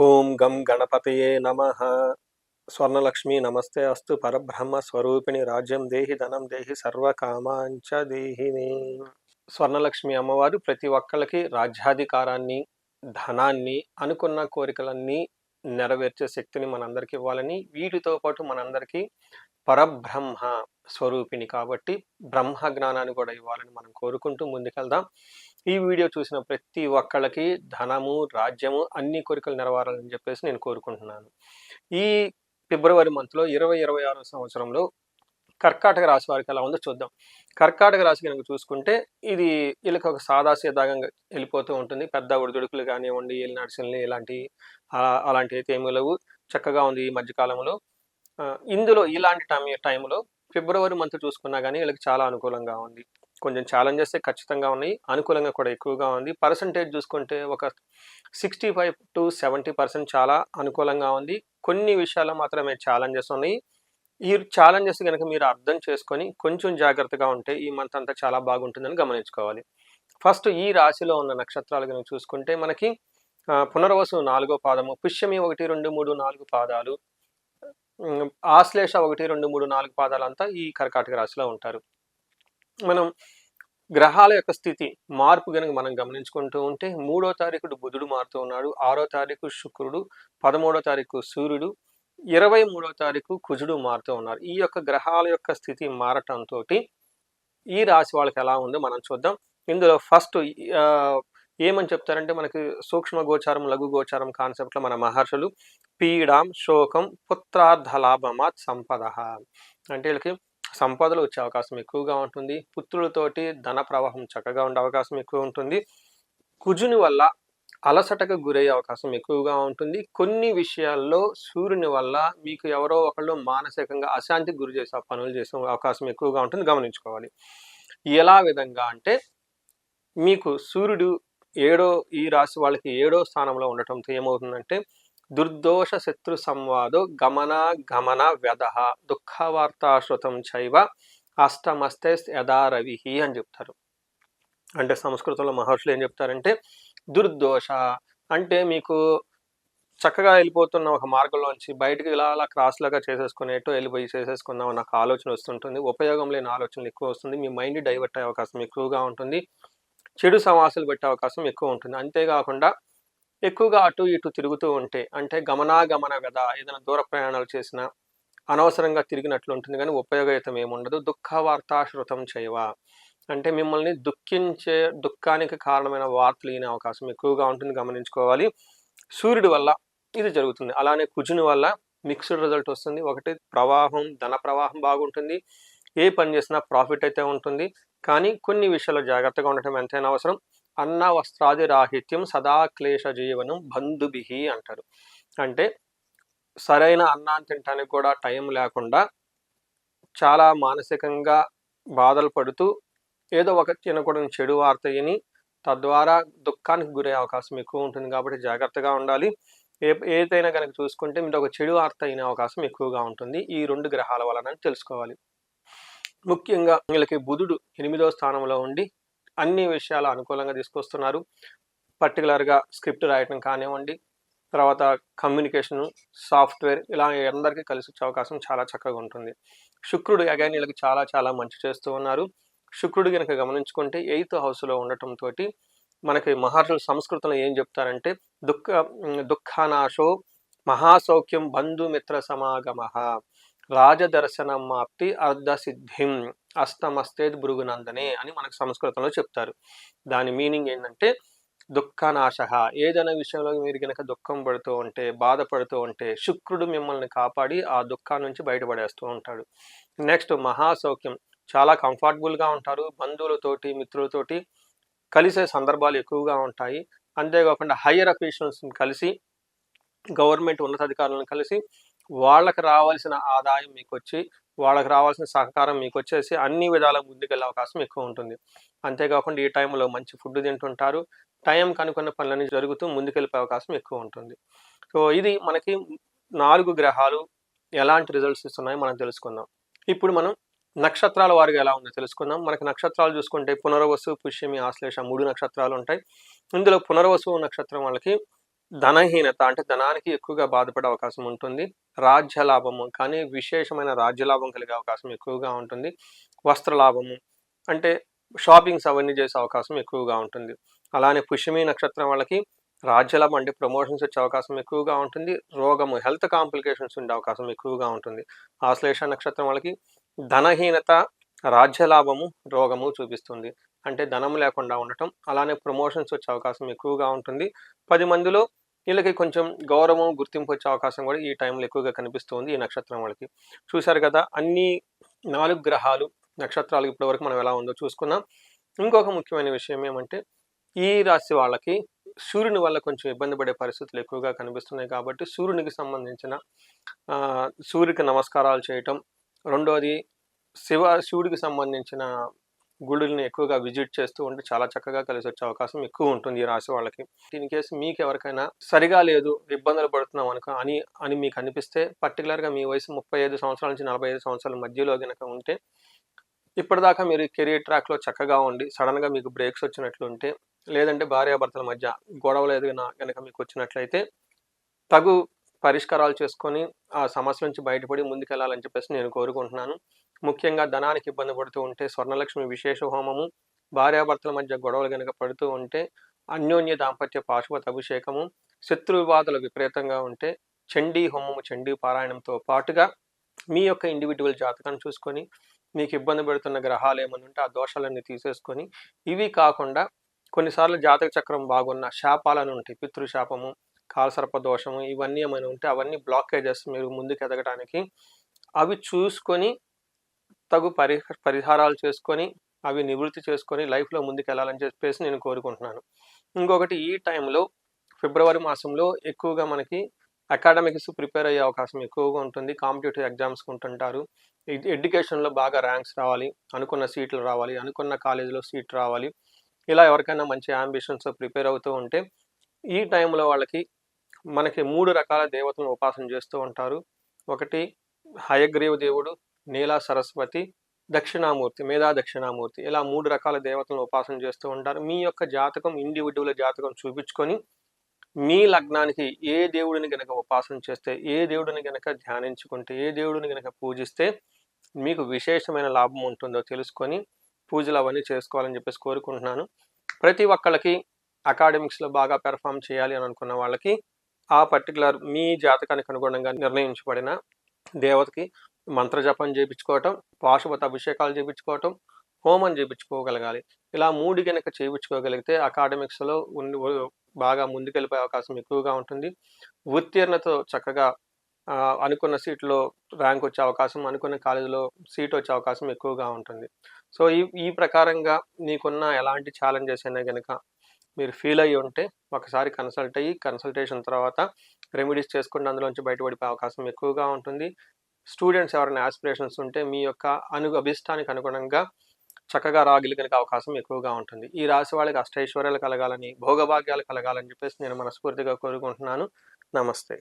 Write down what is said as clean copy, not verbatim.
ఓం గం గణపతయే నమః. స్వర్ణలక్ష్మి నమస్తే అస్తు. పరబ్రహ్మ స్వరూపిణి రాజ్యం దేహి ధనం దేహి సర్వకామాంచ దేహిని. స్వర్ణలక్ష్మి అమ్మవారు ప్రతి ఒక్కళ్ళకి రాజ్యాధికారాన్ని, ధనాన్ని, అనుకున్న కోరికలన్నీ నెరవేర్చే శక్తిని మనందరికి ఇవ్వాలని, వీటితో పాటు మనందరికీ పరబ్రహ్మ స్వరూపిణి కాబట్టి బ్రహ్మ జ్ఞానాన్ని కూడా ఇవ్వాలని మనం కోరుకుంటూ ముందుకెళ్దాం. ఈ వీడియో చూసిన ప్రతి ఒక్కళ్ళకి ధనము, రాజ్యము, అన్ని కోరికలు నెరవేరాలని చెప్పేసి నేను కోరుకుంటున్నాను. ఈ ఫిబ్రవరి మంత్లో 2026 సంవత్సరంలో కర్కాటక రాశి వారికి ఎలా ఉందో చూద్దాం. కర్కాటక రాశి కనుక చూసుకుంటే ఇది వీళ్ళకి ఒక సాదాసీదాగా వెళ్ళిపోతూ ఉంటుంది. పెద్ద ఒడిదుడుకులు కానివ్వండి, ఏలినాటి శని ఇలాంటి అలాంటి అయితే ఏమీ లేవు. చక్కగా ఉంది ఈ మధ్యకాలంలో. ఇందులో ఇలాంటి టైంలో ఫిబ్రవరి మంత్ చూసుకున్నా కానీ వీళ్ళకి చాలా అనుకూలంగా ఉంది. కొంచెం ఛాలెంజెస్ ఖచ్చితంగా ఉన్నాయి, అనుకూలంగా కూడా ఎక్కువగా ఉంది. పర్సంటేజ్ చూసుకుంటే ఒక 65 to 70% చాలా అనుకూలంగా ఉంది. కొన్ని విషయాల్లో మాత్రమే ఛాలెంజెస్ ఉన్నాయి. ఈ ఛాలెంజెస్ కనుక మీరు అర్థం చేసుకొని కొంచెం జాగ్రత్తగా ఉంటే ఈ మంత్ అంతా చాలా బాగుంటుందని గమనించుకోవాలి. ఫస్ట్ ఈ రాశిలో ఉన్న నక్షత్రాలు కనుక చూసుకుంటే మనకి పునర్వసు 4వ పాదము, పుష్యమి 1, 2, 3, 4 పాదాలు, ఆశ్లేష 1, 2, 3, 4 పాదాలంతా ఈ కర్కాటక రాశిలో ఉంటారు. మనం గ్రహాల యొక్క స్థితి మార్పు కనుక మనం గమనించుకుంటూ ఉంటే 3వ తారీఖు బుధుడు మారుతూ ఉన్నాడు, 6వ తారీఖు శుక్రుడు, 13వ తారీఖు సూర్యుడు, 23వ తారీఖు కుజుడు మారుతూ ఉన్నారు. ఈ యొక్క గ్రహాల యొక్క స్థితి మారటంతో ఈ రాశి వాళ్ళకి ఎలా ఉందో మనం చూద్దాం. ఇందులో ఫస్ట్ ఏమని చెప్తారంటే మనకి సూక్ష్మ గోచారం, లఘు గోచారం కాన్సెప్ట్లో మన మహర్షులు పీడాం శోకం పుత్రార్థ లాభమాత్ సంపద అంటే వీళ్ళకి సంపదలు వచ్చే అవకాశం ఎక్కువగా ఉంటుంది. పుత్రులతోటి ధన ప్రవాహం చక్కగా ఉండే అవకాశం ఎక్కువ ఉంటుంది. కుజుని వల్ల అలసటకు గురయ్యే అవకాశం ఎక్కువగా ఉంటుంది. కొన్ని విషయాల్లో సూర్యుని వల్ల మీకు ఎవరో ఒకళ్ళు మానసికంగా అశాంతికి గురి చేసే పనులు చేసే అవకాశం ఎక్కువగా ఉంటుంది, గమనించుకోవాలి. ఎలా విధంగా అంటే మీకు సూర్యుడు ఈ రాశి వాళ్ళకి 7వ స్థానంలో ఉండటంతో ఏమవుతుందంటే దుర్దోష శత్రు సంవాదో గమన వ్యధ దుఃఖవార్తాశ్రుతం చైవ అష్టమస్తే యథా రవి అని చెప్తారు. అంటే సంస్కృతంలో మహర్షులు ఏం చెప్తారంటే దుర్దోష అంటే మీకు చక్కగా వెళ్ళిపోతున్న ఒక మార్గంలోంచి బయటకు ఇలా అలా క్రాస్ లాగా చేసేసుకునేటో వెళ్ళిపోయి చేసేసుకుందాం నాకు ఆలోచన వస్తుంటుంది. ఉపయోగం లేని ఆలోచనలు ఎక్కువ వస్తుంది. మీ మైండ్ డైవర్ట్ అయ్యే అవకాశం ఎక్కువగా ఉంటుంది. చెడు సమాసాలు పెట్టే అవకాశం ఎక్కువ ఉంటుంది. అంతేకాకుండా ఎక్కువగా అటు ఇటు తిరుగుతూ ఉంటే అంటే గమన వ్యధ ఏదైనా దూర ప్రయాణాలు చేసినా అనవసరంగా తిరిగినట్లు ఉంటుంది, కానీ ఉపయోగయుతం ఏముండదు. దుఃఖవార్తాశ్రుతం చైవ అంటే మిమ్మల్ని దుఃఖానికి కారణమైన వార్తలు వినే అవకాశం ఎక్కువగా ఉంటుంది, గమనించుకోవాలి. సూర్యుడి వల్ల ఇది జరుగుతుంది. అలానే కుజుని వల్ల మిక్స్డ్ రిజల్ట్ వస్తుంది. ఒకటి ధన ప్రవాహం బాగుంటుంది, ఏ పని చేసినా ప్రాఫిట్ అయితే ఉంటుంది. కానీ కొన్ని విషయాల్లో జాగ్రత్తగా ఉండటం ఎంతైనా అవసరం. అన్న వస్త్రాది రాహిత్యం సదా క్లేశ జీవనం బంధుభిహి అంటారు. అంటే సరైన అన్నాన్ని తినడానికి కూడా టైం లేకుండా చాలా మానసికంగా బాధలు పడుతూ ఏదో ఒక తినకూడని చెడు వార్త విని తద్వారా దుఃఖానికి గురయ్యే అవకాశం ఎక్కువ ఉంటుంది. కాబట్టి జాగ్రత్తగా ఉండాలి. ఏదైనా కనుక చూసుకుంటే మీరు ఒక చెడు వార్త అయిన అవకాశం ఎక్కువగా ఉంటుంది ఈ 2 గ్రహాల వలన తెలుసుకోవాలి. ముఖ్యంగా వీళ్ళకి బుధుడు 8వ స్థానంలో ఉండి అన్ని విషయాలు అనుకూలంగా తీసుకొస్తున్నారు. పర్టికులర్గా స్క్రిప్ట్ రాయటం కానివ్వండి, తర్వాత కమ్యూనికేషన్, సాఫ్ట్వేర్ ఇలా అందరికీ కలిసి వచ్చే అవకాశం చాలా చక్కగా ఉంటుంది. శుక్రుడు అగైన్ వీళ్ళకి చాలా చాలా మంచి చేస్తూ ఉన్నారు. శుక్రుడు కనుక గమనించుకుంటే 8th హౌస్లో ఉండటంతో మనకి మహర్షులు సంస్కృతంలో ఏం చెప్తారంటే దుఃఖనాశో మహాసౌఖ్యం బంధుమిత్ర సమాగమ రాజదర్శనం మాప్తి అర్ధసిద్ధిం అష్టమస్తేద్ భృగునందనే అని మనకు సంస్కృతంలో చెప్తారు. దాని మీనింగ్ ఏంటంటే దుఃఖనాశ ఏదైనా విషయంలో మీరు కనుక దుఃఖం పడుతూ ఉంటే, బాధపడుతూ ఉంటే శుక్రుడు మిమ్మల్ని కాపాడి ఆ దుఃఖాన్ని నుంచి బయటపడేస్తూ ఉంటాడు. నెక్స్ట్ మహాసౌఖ్యం, చాలా కంఫర్టబుల్గా ఉంటారు. బంధువులతోటి మిత్రులతోటి కలిసే సందర్భాలు ఎక్కువగా ఉంటాయి. అంతేకాకుండా హయ్యర్ అఫీషియల్స్ని కలిసి, గవర్నమెంట్ ఉన్నతాధికారులను కలిసి వాళ్ళకి రావాల్సిన ఆదాయం మీకు వచ్చి, వాళ్ళకి రావాల్సిన సహకారం మీకు వచ్చేసి అన్ని విధాల ముందుకెళ్ళే అవకాశం ఎక్కువ ఉంటుంది. అంతేకాకుండా ఈ టైంలో మంచి ఫుడ్ తింటుంటారు. టైంకి అనుకున్న పనులన్నీ జరుగుతూ ముందుకెళ్ళిపోయే అవకాశం ఎక్కువ ఉంటుంది. సో ఇది మనకి 4 గ్రహాలు ఎలాంటి రిజల్ట్స్ ఇస్తున్నాయో మనం తెలుసుకుందాం. ఇప్పుడు మనం నక్షత్రాల వారిగా ఎలా ఉందో తెలుసుకుందాం. మనకి నక్షత్రాలు చూసుకుంటే పునర్వసు, పుష్యమి, ఆశ్లేష 3 నక్షత్రాలు ఉంటాయి. ఇందులో పునర్వసు నక్షత్రం వాళ్ళకి ధనహీనత అంటే ధనానికి ఎక్కువగా బాధపడే అవకాశం ఉంటుంది. రాజ్య లాభము కానీ విశేషమైన రాజ్య లాభం కలిగే అవకాశం ఎక్కువగా ఉంటుంది. వస్త్ర లాభము అంటే షాపింగ్స్ అవన్నీ చేసే అవకాశం ఎక్కువగా ఉంటుంది. అలానే పుష్యమి నక్షత్రం వాళ్ళకి రాజ్యలాభం అంటే ప్రమోషన్స్ వచ్చే అవకాశం ఎక్కువగా ఉంటుంది. రోగము హెల్త్ కాంప్లికేషన్స్ ఉండే అవకాశం ఎక్కువగా ఉంటుంది. ఆశ్లేష నక్షత్రం వాళ్ళకి ధనహీనత, రాజ్యలాభము, రోగము చూపిస్తుంది. అంటే ధనం లేకుండా ఉండటం, అలానే ప్రమోషన్స్ వచ్చే అవకాశం ఎక్కువగా ఉంటుంది. 10 మందిలో వీళ్ళకి కొంచెం గౌరవం, గుర్తింపు వచ్చే అవకాశం కూడా ఈ టైంలో ఎక్కువగా కనిపిస్తుంది ఈ నక్షత్రం వాళ్ళకి. చూశారు కదా, అన్ని 4 గ్రహాలు, నక్షత్రాలు ఇప్పటివరకు మనం ఎలా ఉందో చూసుకున్నాం. ఇంకొక ముఖ్యమైన విషయం ఏమంటే, ఈ రాశి వాళ్ళకి సూర్యుని వల్ల కొంచెం ఇబ్బంది పడే పరిస్థితులు ఎక్కువగా కనిపిస్తున్నాయి కాబట్టి సూర్యునికి సంబంధించిన సూర్యునికి నమస్కారాలు చేయటం, రెండోది శివుడికి సంబంధించిన గుడుల్ని ఎక్కువగా విజిట్ చేస్తూ ఉంటే చాలా చక్కగా కలిసి వచ్చే అవకాశం ఎక్కువ ఉంటుంది ఈ రాశి వాళ్ళకి. ఇన్ కేసు మీకు ఎవరికైనా సరిగా లేదు, ఇబ్బందులు పడుతున్నాం అని మీకు అనిపిస్తే, పర్టికులర్గా మీ వయసు 35 సంవత్సరాల నుంచి 45 సంవత్సరాల మధ్యలో కనుక ఉంటే, ఇప్పటిదాకా మీరు కెరీర్ ట్రాక్లో చక్కగా ఉండి సడన్గా మీకు బ్రేక్స్ వచ్చినట్లుంటే, లేదంటే భార్యాభర్తల మధ్య గొడవలు ఏదైనా కనుక మీకు వచ్చినట్లయితే, తగు పరిష్కారాలు చేసుకొని ఆ సమస్య నుంచి బయటపడి ముందుకెళ్లాలని చెప్పేసి నేను కోరుకుంటున్నాను. ముఖ్యంగా ధనానికి ఇబ్బంది పడుతూ ఉంటే స్వర్ణలక్ష్మి విశేష హోమము, భార్యాభర్తల మధ్య గొడవలు కనుక పడుతూ ఉంటే అన్యోన్య దాంపత్య పాశుపత అభిషేకము, శత్రు వివాదాలు విపరీతంగా ఉంటే చండీ హోమము, చండీ పారాయణంతో పాటుగా మీ యొక్క ఇండివిజువల్ జాతకాన్ని చూసుకొని మీకు ఇబ్బంది పెడుతున్న గ్రహాలు ఏమైనా ఉంటే ఆ దోషాలన్నీ తీసేసుకొని, ఇవి కాకుండా కొన్నిసార్లు జాతక చక్రం బాగున్న శాపాలను ఉంటాయి, పితృశాపము, కాలసర్ప దోషము, ఇవన్నీ ఏమైనా ఉంటే అవన్నీ బ్లాకేజెస్ మీరు ముందుకు ఎదగడానికి అవి చూసుకొని తగు పరిహారాలు చేసుకొని అవి నివృత్తి చేసుకొని లైఫ్లో ముందుకు వెళ్ళాలని చెప్పేసి నేను కోరుకుంటున్నాను. ఇంకొకటి, ఈ టైంలో ఫిబ్రవరి మాసంలో ఎక్కువగా మనకి అకాడమిక్స్ ప్రిపేర్ అయ్యే అవకాశం ఎక్కువగా ఉంటుంది. కాంపిటేటివ్ ఎగ్జామ్స్కి ఉంటుంటారు. ఎడ్యుకేషన్లో బాగా ర్యాంక్స్ రావాలి, అనుకున్న సీట్లు రావాలి, అనుకున్న కాలేజీలో సీట్ రావాలి, ఇలా ఎవరికైనా మంచి అంబిషన్స్ ప్రిపేర్ అవుతూ ఉంటే ఈ టైంలో వాళ్ళకి మనకి 3 రకాల దేవతలను ఉపాసన చేస్తూ ఉంటారు. ఒకటి హయగ్రీవ దేవుడు, నీలా సరస్వతి, దక్షిణామూర్తి, మేధా దక్షిణామూర్తి, ఇలా 3 రకాల దేవతలను ఉపాసన చేస్తూ ఉంటారు. మీ యొక్క జాతకం, ఇండివిజువల్ జాతకం చూపించుకొని మీ లగ్నానికి ఏ దేవుడిని గనక ఉపాసన చేస్తే, ఏ దేవుడిని గనక ధ్యానించుకుంటే, ఏ దేవుడిని గనక పూజిస్తే మీకు విశేషమైన లాభం ఉంటుందో తెలుసుకొని పూజలు అవన్నీ చేసుకోవాలని చెప్పేసి కోరుకుంటున్నాను. ప్రతి ఒక్కళ్ళకి అకాడమిక్స్లో బాగా పెర్ఫామ్ చేయాలి అని అనుకున్న వాళ్ళకి ఆ పర్టికులర్ మీ జాతకానికి అనుగుణంగా నిర్ణయించబడిన దేవతకి మంత్రజపం చేయించుకోవటం, పాశుపత అభిషేకాలు చేయించుకోవటం, హోమం చేయించుకోగలగాలి. ఇలా 3 గనక చేయించుకోగలిగితే అకాడమిక్స్లో బాగా ముందుకెళ్ళిపోయే అవకాశం ఎక్కువగా ఉంటుంది. ఉత్తీర్ణతో చక్కగా అనుకున్న సీట్లో ర్యాంక్ వచ్చే అవకాశం, అనుకున్న కాలేజీలో సీట్ వచ్చే అవకాశం ఎక్కువగా ఉంటుంది. సో ఈ ప్రకారంగా మీకున్న ఎలాంటి ఛాలెంజెస్ అయినా కనుక మీరు ఫీల్ అయ్యి ఉంటే ఒకసారి కన్సల్ట్ అయ్యి, కన్సల్టేషన్ తర్వాత రెమెడీస్ చేసుకుంటే అందులోంచి బయటపడిపోయే అవకాశం ఎక్కువగా ఉంటుంది. స్టూడెంట్స్ ఎవరైనా ఆస్పిరేషన్స్ ఉంటే మీ యొక్క అభిష్టానికి అనుగుణంగా చక్కగా రాగలిగే అవకాశం ఎక్కువగా ఉంటుంది. ఈ రాశి వాళ్ళకి అష్టైశ్వర్యాలు కలగాలని, భోగభాగ్యాలు కలగాలని చెప్పేసి నేను మనస్ఫూర్తిగా కోరుకుంటున్నాను. నమస్తే.